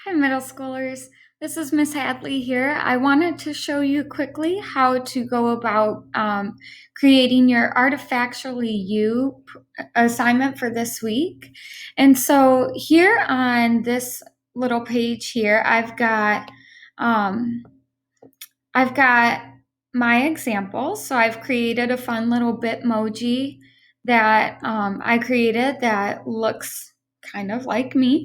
Hi, middle schoolers. This is Miss Hadley here. I wanted to show you quickly how to go about creating your Artifactually You assignment for this week. And so here on this little page here, I've got my examples. So I've created a fun little Bitmoji that I created that looks kind of like me.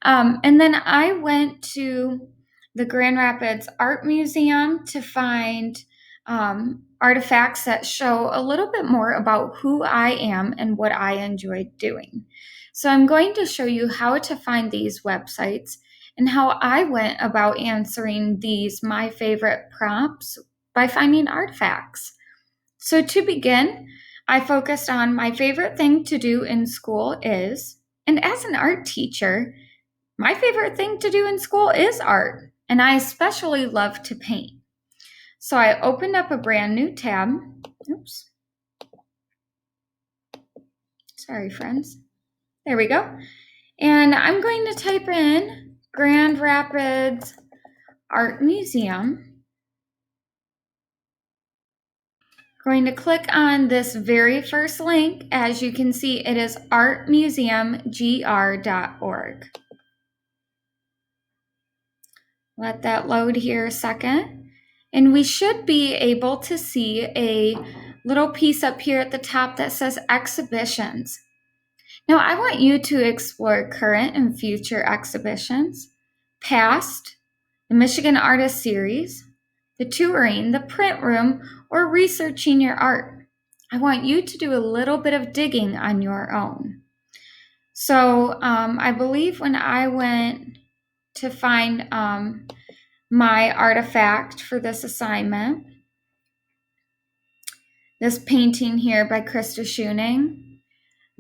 And then I went to the Grand Rapids Art Museum to find artifacts that show a little bit more about who I am and what I enjoy doing. So I'm going to show you how to find these websites and how I went about answering these my favorite prompts by finding artifacts. So to begin, I focused on my favorite thing to do in school is, and as an art teacher, my favorite thing to do in school is art, and I especially love to paint. So I opened up a brand new tab. Oops. Sorry, friends. There we go. And I'm going to type in Grand Rapids Art Museum. Going to click on this very first link. As you can see, it is artmuseumgr.org. Let that load here a second. And we should be able to see a little piece up here at the top that says exhibitions. Now I want you to explore current and future exhibitions, past, the Michigan Artist Series, the touring, the print room, or researching your art. I want you to do a little bit of digging on your own. So I believe when I went to find my artifact for this assignment, this painting here by Krista Schooning,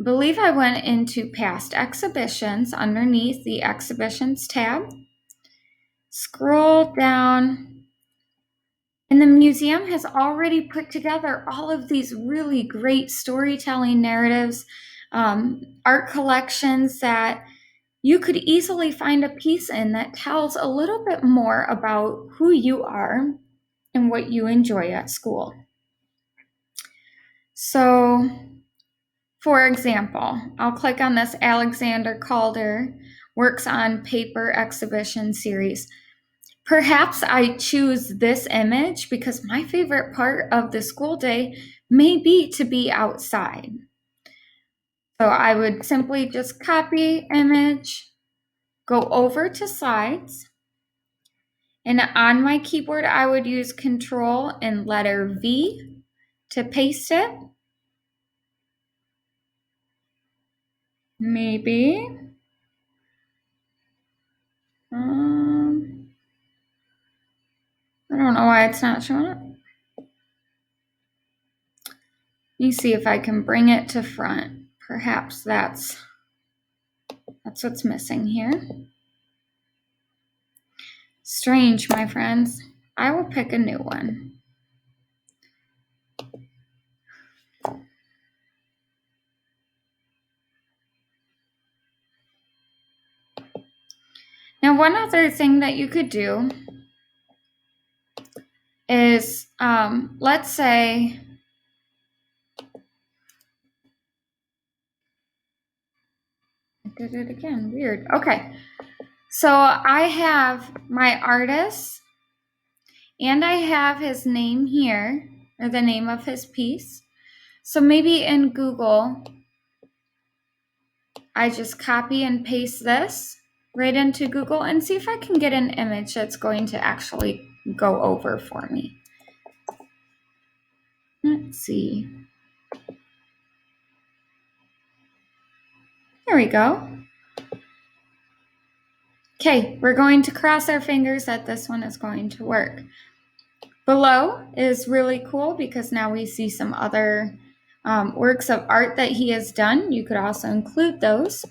I believe I went into past exhibitions underneath the exhibitions tab. Scroll down, and the museum has already put together all of these really great storytelling narratives, art collections that you could easily find a piece in that tells a little bit more about who you are and what you enjoy at school. So, for example, I'll click on this Alexander Calder Works on Paper exhibition series. Perhaps I choose this image because my favorite part of the school day may be to be outside. So I would simply just copy image, go over to slides, and on my keyboard I would use Control and letter V to paste it. Maybe. I don't know why it's not showing up. Let me see if I can bring it to front. Perhaps that's what's missing here. Strange, my friends. I will pick a new one. Now, one other thing that you could do is, let's say, I did it again, weird. Okay, so I have my artist and I have his name here, or the name of his piece. So maybe in Google, I just copy and paste this right into Google and see if I can get an image that's going to actually go over for me. Let's see. There we go. Okay, we're going to cross our fingers that this one is going to work. Below is really cool because now we see some other works of art that he has done. You could also include those.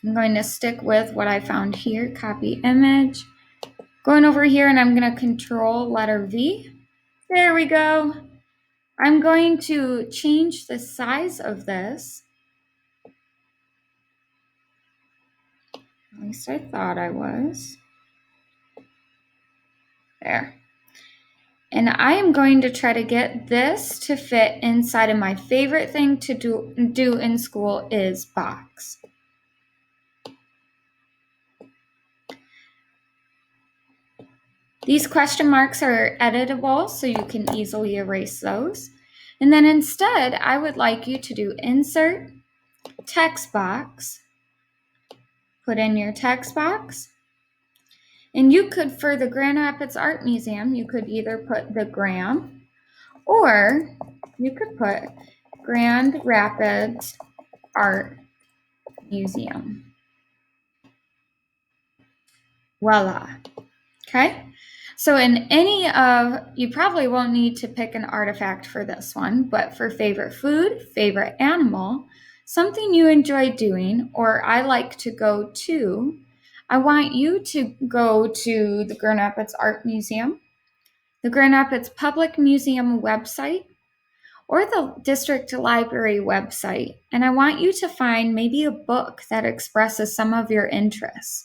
I'm going to stick with what I found here, copy image. Going over here and I'm going to Control letter V. There we go. I'm going to change the size of this. At least I thought I was. There. And I am going to try to get this to fit inside of my favorite thing to do in school is box. These question marks are editable, so you can easily erase those. And then instead, I would like you to do insert, text box, put in your text box. And you could, for the Grand Rapids Art Museum, you could either put the Gram, or you could put Grand Rapids Art Museum. Voila. Okay. So in any of, you probably won't need to pick an artifact for this one, but for favorite food, favorite animal, something you enjoy doing, or I like to go to, I want you to go to the Grand Rapids Art Museum, the Grand Rapids Public Museum website, or the district library website, and I want you to find maybe a book that expresses some of your interests.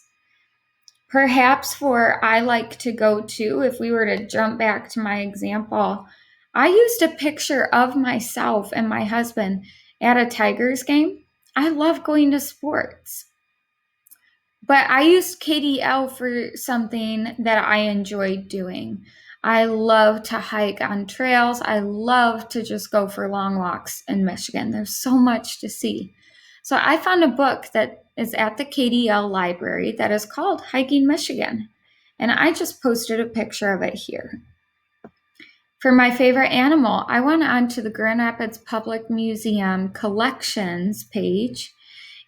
Perhaps for I like to go to, if we were to jump back to my example, I used a picture of myself and my husband at a Tigers game. I love going to sports. But I used KDL for something that I enjoyed doing. I love to hike on trails. I love to just go for long walks in Michigan. There's so much to see. So I found a book that is at the KDL library that is called Hiking Michigan. And I just posted a picture of it here. For my favorite animal, I went on to the Grand Rapids Public Museum collections page,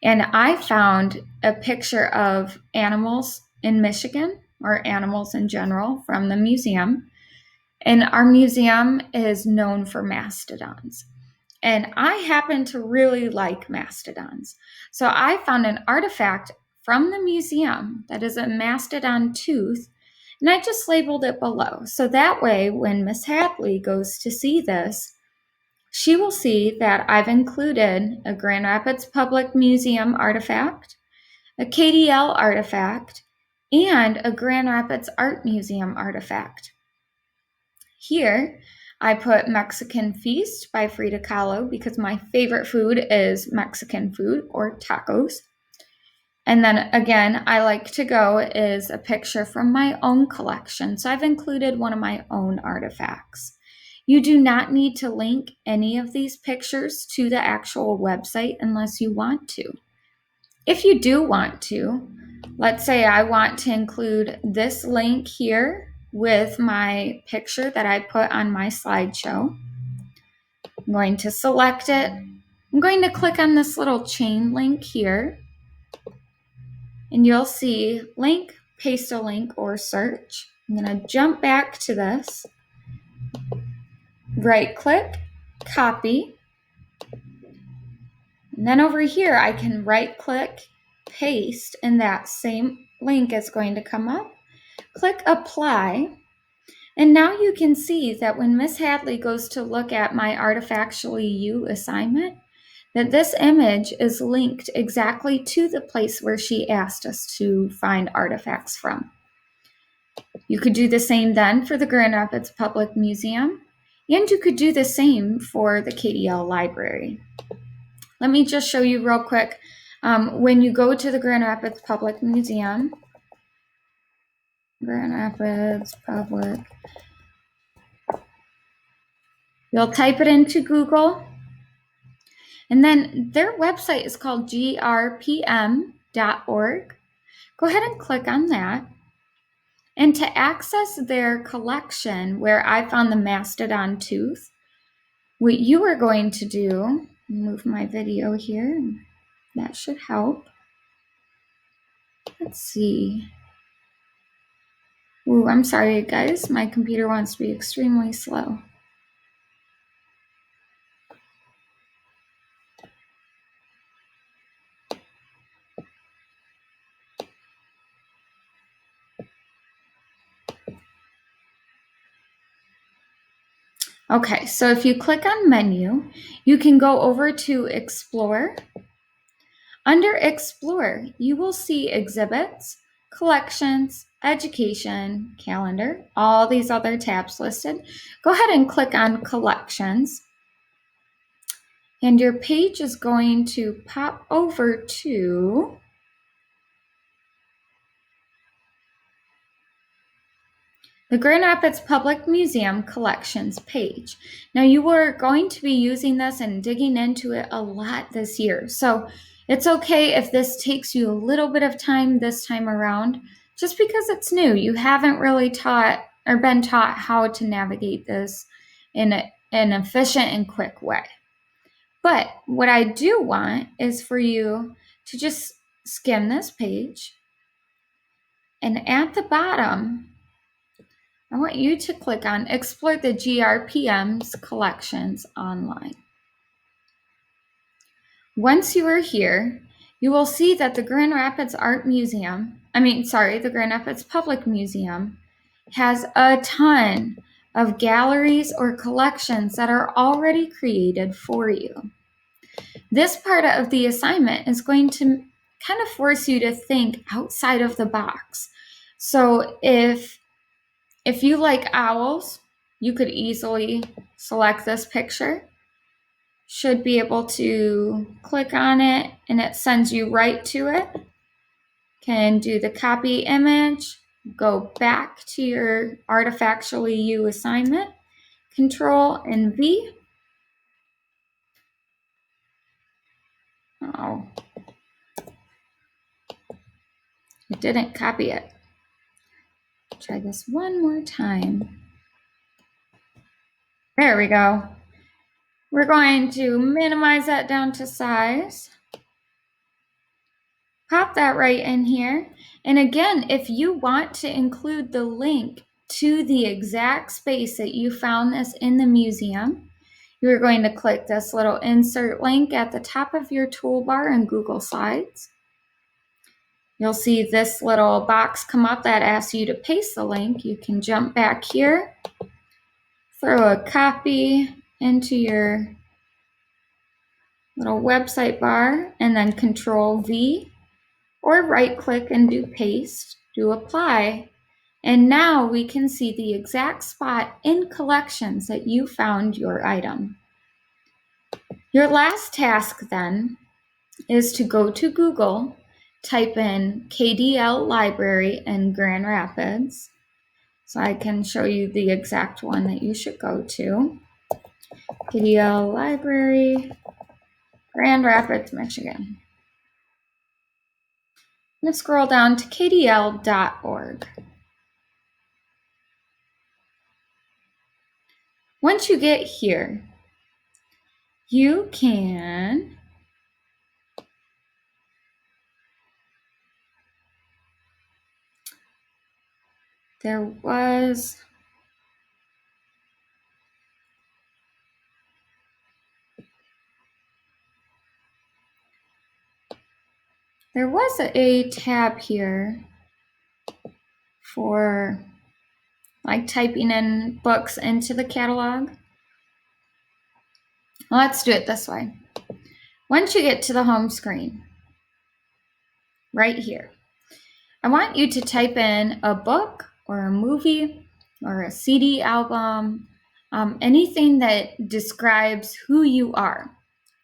and I found a picture of animals in Michigan, or animals in general, from the museum. And our museum is known for mastodons. And I happen to really like mastodons. So I found an artifact from the museum that is a mastodon tooth, and I just labeled it below. So that way, when Miss Hadley goes to see this, she will see that I've included a Grand Rapids Public Museum artifact, a KDL artifact, and a Grand Rapids Art Museum artifact. Here, I put Mexican Feast by Frida Kahlo because my favorite food is Mexican food or tacos. And then again, I like to go is a picture from my own collection. So I've included one of my own artifacts. You do not need to link any of these pictures to the actual website unless you want to. If you do want to, let's say I want to include this link here with my picture that I put on my slideshow. I'm going to select it. I'm going to click on this little chain link here, and you'll see link, paste a link, or search. I'm going to jump back to this, right click, copy, and then over here I can right click, paste, and that same link is going to come up. Click apply. And now you can see that when Miss Hadley goes to look at my Artifactually You assignment, that this image is linked exactly to the place where she asked us to find artifacts from. You could do the same then for the Grand Rapids Public Museum, and you could do the same for the KDL Library. Let me just show you real quick. When you go to the Grand Rapids Public Museum, Grand Rapids Public, you'll type it into Google, and then their website is called grpm.org. Go ahead and click on that. And to access their collection where I found the mastodon tooth, what you are going to do, move my video here, that should help. Let's see. Ooh, I'm sorry guys, my computer wants to be extremely slow. Okay, so if you click on menu, you can go over to Explore. Under Explore, you will see exhibits, collections, education, calendar, all these other tabs listed. Go ahead and click on collections. And your page is going to pop over to the Grand Rapids Public Museum Collections page. Now you are going to be using this and digging into it a lot this year. So it's okay if this takes you a little bit of time this time around, just because it's new. You haven't really taught or been taught how to navigate this in an efficient and quick way. But what I do want is for you to just skim this page, and at the bottom, I want you to click on Explore the GRPM's collections online. Once you are here, you will see that the Grand Rapids Public Museum has a ton of galleries or collections that are already created for you. This part of the assignment is going to kind of force you to think outside of the box. So if you like owls, you could easily select this picture. Should be able to click on it and it sends you right to it. Can do the copy image, go back to your Artifactually YOU assignment, Control and V. Oh, it didn't copy it. Try this one more time. There we go. We're going to minimize that down to size. Pop that right in here. And again, if you want to include the link to the exact space that you found this in the museum, you're going to click this little insert link at the top of your toolbar in Google Slides. You'll see this little box come up that asks you to paste the link. You can jump back here, throw a copy into your little website bar, and then Control V, or right click and do paste, do apply. And now we can see the exact spot in collections that you found your item. Your last task then is to go to Google, type in KDL Library in Grand Rapids. So I can show you the exact one that you should go to. KDL Library, Grand Rapids, Michigan. I'm going to scroll down to kdl.org. Once you get here, you can there was a tab here for like typing in books into the catalog. Let's do it this way. Once you get to the home screen, right here, I want you to type in a book or a movie or a CD album, anything that describes who you are.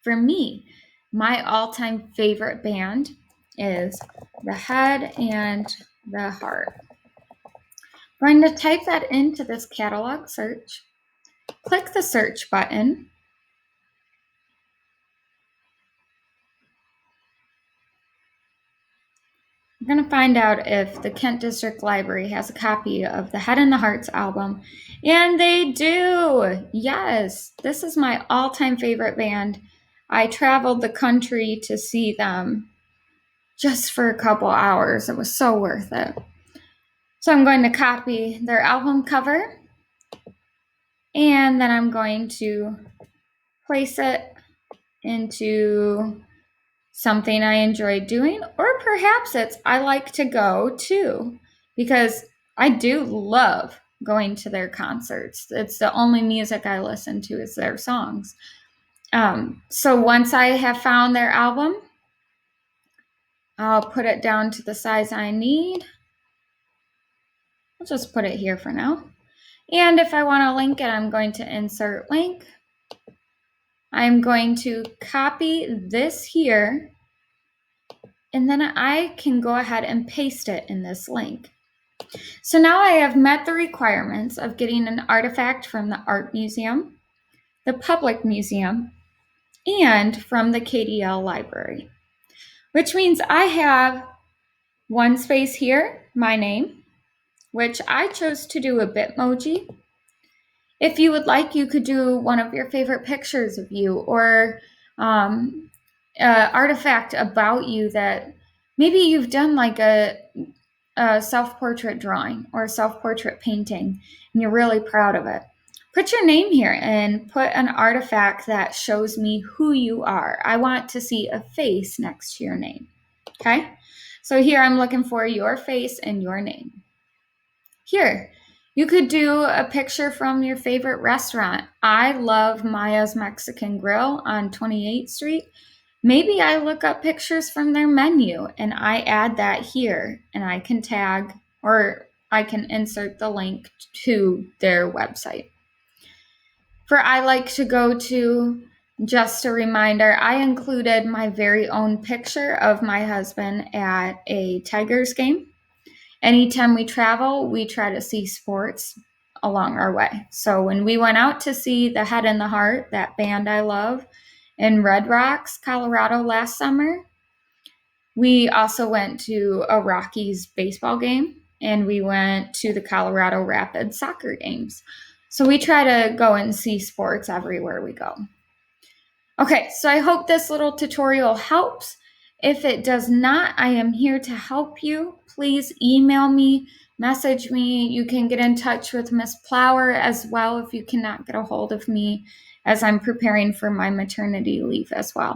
For me, my all-time favorite band is The Head and the Heart. I'm going to type that into this catalog search. Click the search button. I'm going to find out if the Kent District Library has a copy of the Head and the Hearts album. And they do! Yes! This is my all-time favorite band. I traveled the country to see them just for a couple hours. It was so worth it. So I'm going to copy their album cover. And then I'm going to place it into something I enjoy doing, or perhaps it's I like to go too, because I do love going to their concerts. It's the only music I listen to is their songs. So once I have found their album, I'll put it down to the size I need. I'll just put it here for now. And if I want to link it, I'm going to insert link. I'm going to copy this here, and then I can go ahead and paste it in this link. So now I have met the requirements of getting an artifact from the Art Museum, the Public Museum, and from the KDL Library, which means I have one space here, my name, which I chose to do a Bitmoji. If you would like, you could do one of your favorite pictures of you, or artifact about you that maybe you've done, like a self-portrait drawing or self-portrait painting, and you're really proud of it. Put your name here and put an artifact that shows me who you are. I want to see a face next to your name. Okay? So here I'm looking for your face and your name. Here, you could do a picture from your favorite restaurant. I love Maya's Mexican Grill on 28th Street. Maybe I look up pictures from their menu and I add that here, and I can tag, or I can insert the link to their website. For I like to go to, just a reminder, I included my very own picture of my husband at a Tigers game. Anytime we travel, we try to see sports along our way. So when we went out to see the Head and the Heart, that band I love, in Red Rocks, Colorado last summer, we also went to a Rockies baseball game, and we went to the Colorado Rapids soccer games. So we try to go and see sports everywhere we go. Okay, so I hope this little tutorial helps. If it does not, I am here to help you. Please email me, message me. You can get in touch with Miss Plower as well if you cannot get a hold of me, as I'm preparing for my maternity leave as well.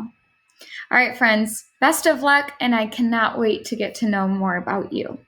All right, friends, best of luck, and I cannot wait to get to know more about you.